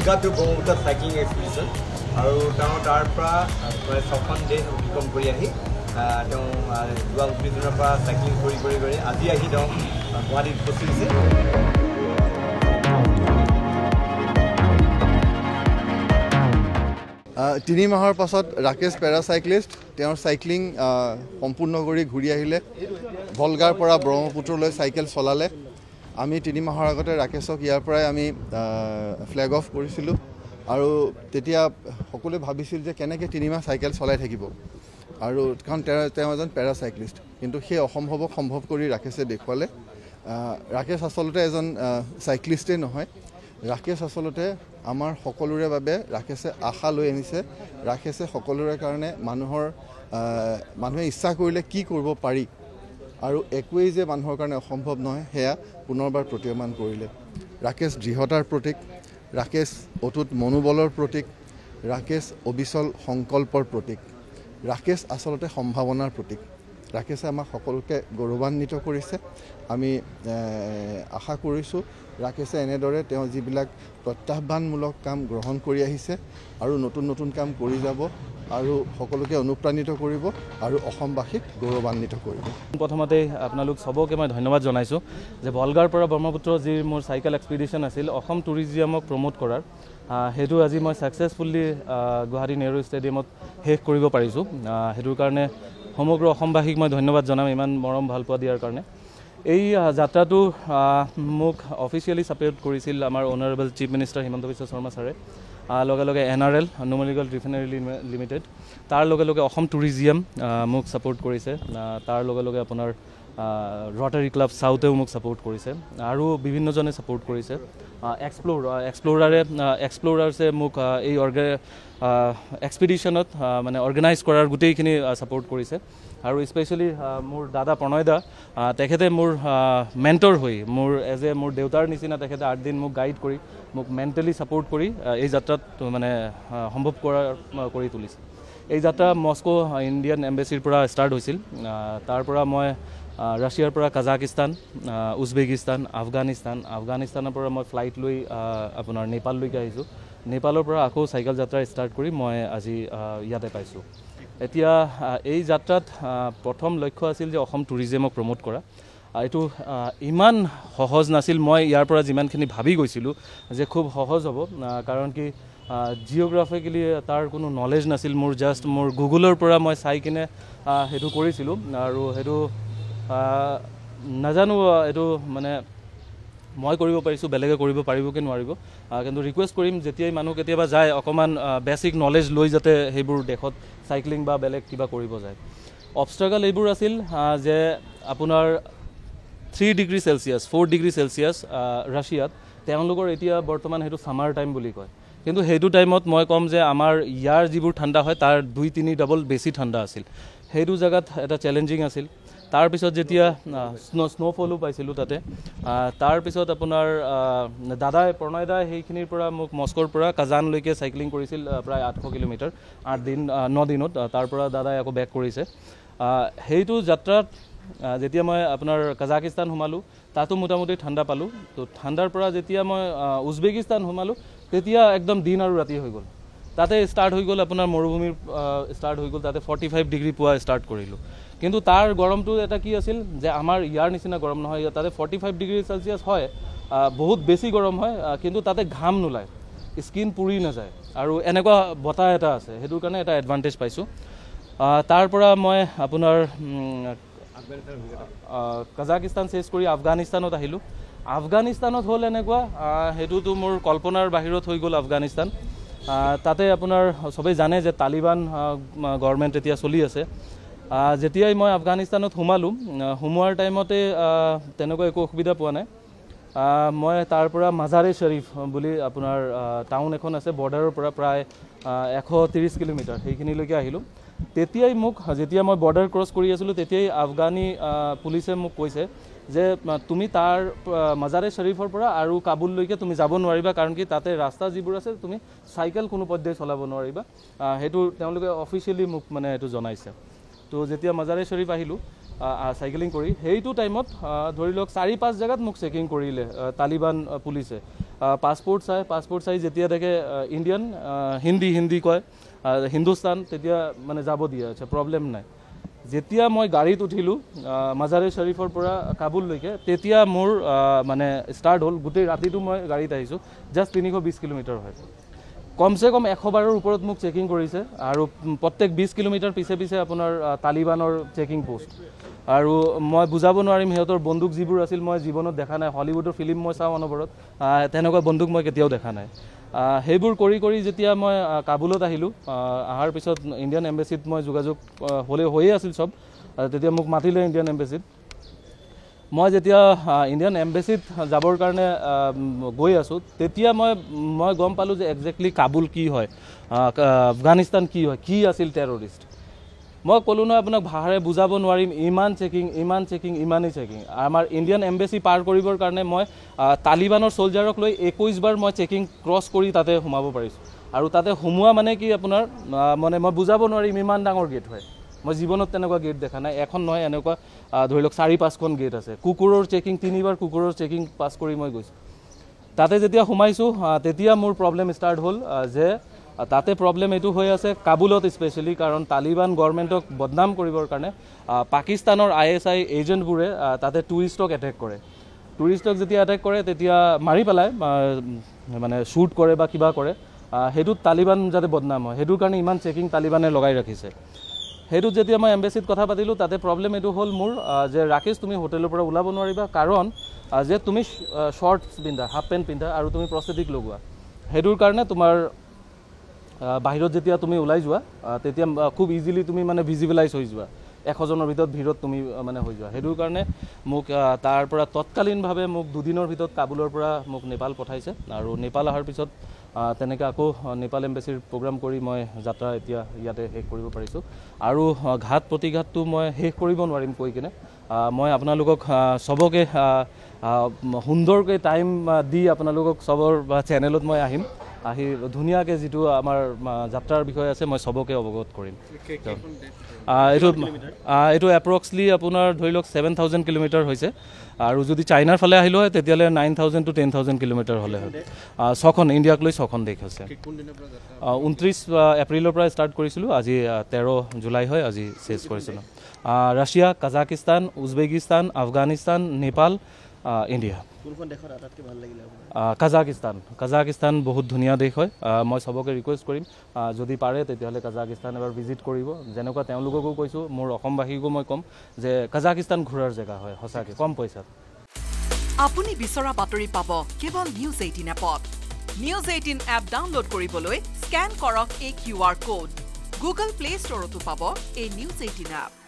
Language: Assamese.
ভলগা টু ব্ৰহ্মপুত্ৰ সাইক্লিং এক্সপিডিশ্যন আৰু তাৰ পৰা 6খন দেশ অতিক্ৰম কৰি আহি তেওঁ যোৱা 19 দিনৰ পৰা সাইক্লিং কৰি আজি আহি তেওঁ গুৱাহাটীত উপস্থিত হৈছে। 3 মাহৰ পাছত ৰাকেশ পেৰাচাইক্লিষ্ট তেওঁৰ সাইক্লিং সম্পূৰ্ণ কৰি ঘূৰি আহিলে। ভলগাৰ পৰা ব্ৰহ্মপুত্ৰলৈ সাইকেল চলালে। আমি 3 মাহৰ আগতে ৰাকেশক ইয়াৰ পৰাই আমি ফ্লেগ অফ কৰিছিলোঁ আৰু তেতিয়া সকলোৱে ভাবিছিল যে কেনেকৈ 3 মাহ সাইকেল চলাই থাকিব আৰু কাৰণ তেওঁ এজন পেৰাচাইক্লিষ্ট, কিন্তু সেই অসম্ভৱক সম্ভৱ কৰি ৰাকেশে দেখুৱালে। ৰাকেশ আচলতে এজন সাইক্লিষ্টেই নহয়, ৰাকেশ আচলতে আমাৰ সকলোৰে বাবে ৰাকেশে আশা লৈ আনিছে। ৰাকেশে সকলোৰে কাৰণে মানুহে ইচ্ছা কৰিলে কি কৰিব পাৰি আৰু একোৱেই যে মানুহৰ কাৰণে অসম্ভৱ নহয় সেয়া পুনৰবাৰ প্ৰতীয়মান কৰিলে। ৰাকেশ দৃঢ়তাৰ প্ৰতীক, ৰাকেশ অটুট মনোবলৰ প্ৰতীক, ৰাকেশ অবিচল সংকল্পৰ প্ৰতীক, ৰাকেশ আচলতে সম্ভাৱনাৰ প্ৰতীক। ৰাকেশে আমাক সকলোকে গৌৰৱান্বিত কৰিছে। আমি আশা কৰিছোঁ ৰাকেশে এনেদৰে তেওঁ যিবিলাক প্ৰত্যাহ্বানমূলক কাম গ্ৰহণ কৰি আহিছে আৰু নতুন কাম কৰি যাব আৰু সকলোকে অনুপ্ৰাণিত কৰিব আৰু অসমবাসীক গৌৰৱান্বিত কৰিব। প্ৰথমতে আপোনালোক সবকে মই ধন্যবাদ জনাইছোঁ যে ভলগাৰ পৰা ব্ৰহ্মপুত্ৰ যি মোৰ চাইকেল এক্সপিডিশ্যন আছিল অসম টুৰিজিয়ামক প্ৰমোট কৰাৰ, সেইটো আজি মই ছাকচেছফুলি গুৱাহাটী নেহৰু ষ্টেডিয়ামত শেষ কৰিব পাৰিছোঁ। সেইটোৰ কাৰণে সমগ্ৰ অসমবাসীক মই ধন্যবাদ জনাম ইমান মৰম ভাল পোৱা দিয়াৰ কাৰণে। এই যাত্ৰাটো মোক অফিচিয়েলি ছাপোৰ্ট কৰিছিল আমাৰ honourable chief minister Himanta Biswa Sarma ছাৰে, লগে NRL নুমলীগড় ৰিফাইনাৰী লিমিটেড, তাৰ লগে অসম টুৰিজিয়াম মোক ছাপোৰ্ট কৰিছে, তাৰ লগে আপোনাৰ ৰটাৰী ক্লাব চাউথেও মোক ছাপোৰ্ট কৰিছে আৰু বিভিন্নজনে ছাপোৰ্ট কৰিছে। এক্সপ্ল'ৰাৰ্ছে মোক এই এক্সপিডিশ্যনত মানে অৰ্গেনাইজ কৰাৰ গোটেইখিনি ছাপোৰ্ট কৰিছে আৰু স্পেচিয়েলি মোৰ দাদা প্ৰণয় দা, তেখেতে মোৰ মেণ্টৰ হৈ মোৰ দেউতাৰ নিচিনা তেখেতে 8 দিন মোক গাইড কৰি মোক মেণ্টেলি ছাপোৰ্ট কৰি এই যাত্ৰাত মানে সম্ভৱ কৰি তুলিছে। এই যাত্ৰা মস্কো ইণ্ডিয়ান এম্বেচিৰ পৰা ষ্টাৰ্ট হৈছিল। তাৰ পৰা মই ৰাছিয়াৰ পৰা কাজাকিস্তান, উজবেকিস্তান, আফগানিস্তানৰ পৰা মই ফ্লাইট লৈ আপোনাৰ নেপাললৈকে আহিছোঁ। নেপালৰ পৰা আকৌ চাইকেল যাত্ৰা ষ্টাৰ্ট কৰি মই আজি ইয়াতে পাইছোঁ। এতিয়া এই যাত্ৰাত প্ৰথম লক্ষ্য আছিল যে অসম টুৰিজিমক প্ৰমোট কৰা। এইটো ইমান সহজ নাছিল। মই ইয়াৰ পৰা যিমানখিনি ভাবি গৈছিলোঁ যে খুব সহজ হ'ব, কাৰণ কি জিঅ'গ্ৰাফিকেলি তাৰ কোনো নলেজ নাছিল মোৰ। জাষ্ট মোৰ গুগলৰ পৰা মই চাই কিনে সেইটো কৰিছিলোঁ আৰু সেইটো নাজানো এইটো মানে মই কৰিব পাৰিছোঁ, বেলেগে কৰিব পাৰিব কি নোৱাৰিব, কিন্তু ৰিকুৱেষ্ট কৰিম যেতিয়াই মানুহ কেতিয়াবা যায় অকণমান বেছিক নলেজ লৈ যাতে সেইবোৰ দেশত চাইক্লিং বা বেলেগ কিবা কৰিব যায়। অবষ্ট্ৰাগল এইবোৰ আছিল যে আপোনাৰ 3 ডিগ্ৰী চেলচিয়াছ 4 ডিগ্ৰী চেলচিয়াছ ৰাছিয়াত তেওঁলোকৰ এতিয়া বৰ্তমান সেইটো ছামাৰ টাইম বুলি কয়, কিন্তু সেইটো টাইমত মই ক'ম যে আমাৰ ইয়াৰ যিবোৰ ঠাণ্ডা হয় তাৰ 2-3 ডাবল বেছি ঠাণ্ডা আছিল। সেইটো জেগাত এটা চেলেঞ্জিং আছিল। তাৰপিছত যেতিয়া স্ন'ফলো পাইছিলোঁ তাতে, তাৰপিছত আপোনাৰ প্ৰণয় দাই সেইখিনিৰ পৰা মোক মস্কোৰ পৰা কাজানলৈকে চাইক্লিং কৰিছিল প্ৰায় 800 কিলোমিটাৰ 9 দিনত। তাৰ পৰা দাদাই আকৌ বেক কৰিছে। সেইটো যাত্ৰাত যেতিয়া মই আপোনাৰ কাজাকিস্তান সোমালোঁ তাতো মোটামুটি ঠাণ্ডা পালোঁ। তো ঠাণ্ডাৰ পৰা যেতিয়া মই উজবেকিস্তান সোমালোঁ তেতিয়া একদম দিন আৰু ৰাতি হৈ গ'ল। তাতে ষ্টাৰ্ট হৈ গ'ল আপোনাৰ মৰুভূমিৰ ষ্টাৰ্ট হৈ গ'ল, তাতে 45 ডিগ্ৰী পোৱা ষ্টাৰ্ট কৰিলোঁ। কিন্তু তাৰ গৰমটো এটা কি আছিল যে আমাৰ ইয়াৰ নিচিনা গৰম নহয়। তাতে 45 ডিগ্ৰী চেলচিয়াছ হয়, বহুত বেছি গৰম হয়, কিন্তু তাতে ঘাম নোলায়, স্কিন পুৰি নাযায় আৰু এনেকুৱা বতাহ এটা আছে। সেইটোৰ কাৰণে এটা এডভান্টেজ পাইছোঁ। তাৰ পৰা মই আপোনাৰ কাজাকিস্তান চেছ কৰি আফগানিস্তানত আহিলোঁ। আফগানিস্তানত হ'ল এনেকুৱা, সেইটোতো মোৰ কল্পনাৰ বাহিৰত হৈ গ'ল আফগানিস্তান। তাতে আপোনাৰ সবেই জানে যে তালিবান গভৰ্ণমেণ্ট এতিয়া চলি আছে। যেতিয়াই মই আফগানিস্তানত সোমোৱাৰ টাইমতে তেনেকুৱা একো অসুবিধা পোৱা নাই। মই তাৰ পৰা মাজাৰে শ্বৰীফ বুলি আপোনাৰ টাউন এখন আছে বৰ্ডাৰৰ পৰা প্ৰায় 130 কিলোমিটাৰ, সেইখিনিলৈকে আহিলোঁ। তেতিয়াই যেতিয়া মই বৰ্ডাৰ ক্ৰছ কৰি আছিলোঁ তেতিয়াই আফগানী পুলিচে মোক কৈছে যে তুমি তাৰ মাজাৰে শ্বৰীফৰ পৰা আৰু কাবুললৈকে তুমি যাব নোৱাৰিবা, কাৰণ কি তাতে ৰাস্তা যিবোৰ আছে তুমি চাইকেল কোনো পধ্যেই চলাব নোৱাৰিবা। সেইটো তেওঁলোকে অফিচিয়েলি মোক মানে এইটো জনাইছে। তো যেতিয়া মাজাৰে শ্বৰীফ আহিলোঁ চাইকেলিং কৰি সেইটো টাইমত ধৰি লওক 4-5 জেগাত মোক চেকিং কৰিলে তালিবান পুলিচে পাছপোৰ্ট চাই যেতিয়া দেখে ইণ্ডিয়ান হিন্দী কয় হিন্দুস্তান তেতিয়া মানে যাব দিয়া আছে প্ৰব্লেম নাই যেতিয়া মই গাড়ীত উঠিলোঁ মাজাৰে শ্বৰীফৰ পৰা কাবুললৈকে তেতিয়া মোৰ মানে ষ্টাৰ্ট হ'ল গোটেই ৰাতিটো মই গাড়ীত আহিছোঁ জাষ্ট 320 কিলোমিটাৰ হয় কমচে কম 100 বাৰৰ ওপৰত মোক চেকিং কৰিছে আৰু প্ৰত্যেক 20 কিলোমিটাৰ পিছে আপোনাৰ তালিবানৰ চেকিং পোষ্ট আৰু মই বুজাব নোৱাৰিম সিহঁতৰ বন্দুক যিবোৰ আছিল মই জীৱনত দেখা নাই হলিউডৰ ফিল্ম মই চাওঁ অনবৰত তেনেকুৱা বন্দুক মই কেতিয়াও দেখা নাই সেইবোৰ কৰি যেতিয়া মই কাবুলত আহিলোঁ অহাৰ পিছত ইণ্ডিয়ান এম্বেচিত মই যোগাযোগ হৈয়ে আছিল চব তেতিয়া মোক মাতিলে ইণ্ডিয়ান এম্বেচিত মই যেতিয়া ইণ্ডিয়ান এম্বেচিত যাবৰ কাৰণে গৈ আছোঁ তেতিয়া মই গম পালোঁ যে একজেক্টলি কাবুল কি হয় আফগানিস্তান কি হয় কি আছিল টেৰৰিষ্ট মই ক'লোঁ নহয় আপোনাক ভাষাৰে বুজাব নোৱাৰিম ইমানেই চেকিং আমাৰ ইণ্ডিয়ান এম্বেচি পাৰ কৰিবৰ কাৰণে মই তালিবানৰ ছ'লজাৰক লৈ 21 বাৰ মই চেকিং ক্ৰছ কৰি তাতে সোমাব পাৰিছোঁ আৰু তাতে সোমোৱা মানে কি আপোনাৰ মানে মই বুজাব নোৱাৰিম ইমান ডাঙৰ গেট হয় মই জীৱনত তেনেকুৱা গেট দেখা নাই এখন নহয় এনেকুৱা ধৰি লওক 4-5খন গেট আছে কুকুৰৰ চেকিং 3 বাৰ কুকুৰৰ চেকিং পাছ কৰি মই গৈছোঁ তাতে যেতিয়া সোমাইছোঁ তেতিয়া মোৰ প্ৰব্লেম ষ্টাৰ্ট হ'ল যে তাতে প্ৰব্লেম এইটো হৈ আছে কাবুলত স্পেচিয়েলি কাৰণ তালিবান গভৰ্ণমেণ্টক বদনাম কৰিবৰ কাৰণে পাকিস্তানৰ ISI এজেণ্টবোৰে তাতে টুৰিষ্টক এটেক কৰে টুৰিষ্টক যেতিয়া এটেক কৰে তেতিয়া মাৰি পেলায় মানে শ্বুট কৰে বা কিবা কৰে সেইটোত তালিবান যাতে বদনাম হয় সেইটোৰ কাৰণে ইমান চেকিং তালিবানে লগাই ৰাখিছে সেইটোত যেতিয়া মই এম্বেচিত কথা পাতিলোঁ তাতে প্ৰব্লেম এইটো হ'ল মোৰ যে ৰাকেশ তুমি হোটেলৰ পৰা ওলাব নোৱাৰিবা কাৰণ যে তুমি শ্বৰ্টছ পিন্ধা হাফ পেণ্ট পিন্ধা আৰু তুমি প্ৰস্থেটিক লগোৱা সেইটোৰ কাৰণে তোমাৰ বাহিৰত যেতিয়া তুমি ওলাই যোৱা তেতিয়া খুব ইজিলি তুমি মানে ভিজিবলাইজ হৈ যোৱা 100 জনৰ ভিতৰত ভিৰত তুমি মানে হৈ যোৱা সেইটোৰ কাৰণে মোক তাৰ পৰা তৎকালীনভাৱে মোক 2 দিনৰ ভিতৰত কাবুলৰ পৰা মোক নেপাল পঠাইছে আৰু নেপাল অহাৰ পিছত তেনেকৈ আকৌ নেপাল এম্বেচিৰ প্ৰগ্ৰাম কৰি মই যাত্ৰা এতিয়া ইয়াতে শেষ কৰিব পাৰিছোঁ আৰু ঘাট প্ৰতিঘাতটো মই শেষ কৰিব নোৱাৰিম কৈ কিনে মই আপোনালোকক সবকে সুন্দৰকৈ টাইম দি আপোনালোকক সবৰ চেনেলত মই আহিম আহি ধুনীয়াকৈ যিটো আমাৰ যাত্ৰাৰ বিষয় আছে মই সবকে অৱগত কৰিম এইটো এপ্ৰক্সলি আপোনাৰ ধৰি লওক 7,000 কিলোমিটাৰ হৈছে আৰু যদি চাইনাৰ ফালে আহিলোঁ হয় তেতিয়াহ'লে 9,000 to 10,000 কিলোমিটাৰ হ'লে হয় 6খন ইণ্ডিয়াক লৈ 6খন দেশ আছে 29 এপ্ৰিলৰ পৰা ষ্টাৰ্ট কৰিছিলোঁ আজি 13 জুলাই হয় আজি শেষ কৰিছিলোঁ Russia Kazakhstan Uzbekistan Afghanistan Nepal India Kazakhstan বহুত ধুনীয়া দেশ হয় মই সবকে ৰিকুৱেষ্ট কৰিম যদি পাৰে তেতিয়াহ'লে কাজাকিস্তান এবাৰ ভিজিট কৰিব যেনেকুৱা তেওঁলোককো কৈছোঁ মোৰ অসমবাসীকো মই ক'ম যে কাজাকিস্তান ঘূৰাৰ জেগা হয় সঁচাকৈ কম পইচাত আপুনি বিচৰা বাতৰি পাব কেৱল নিউজ 18 এপত নিউজ 18 এপ ডাউনলোড কৰিবলৈ স্কেন কৰক এই QR কোড গুগল প্লে ষ্টৰতো পাব এই নিউজ 18 এপ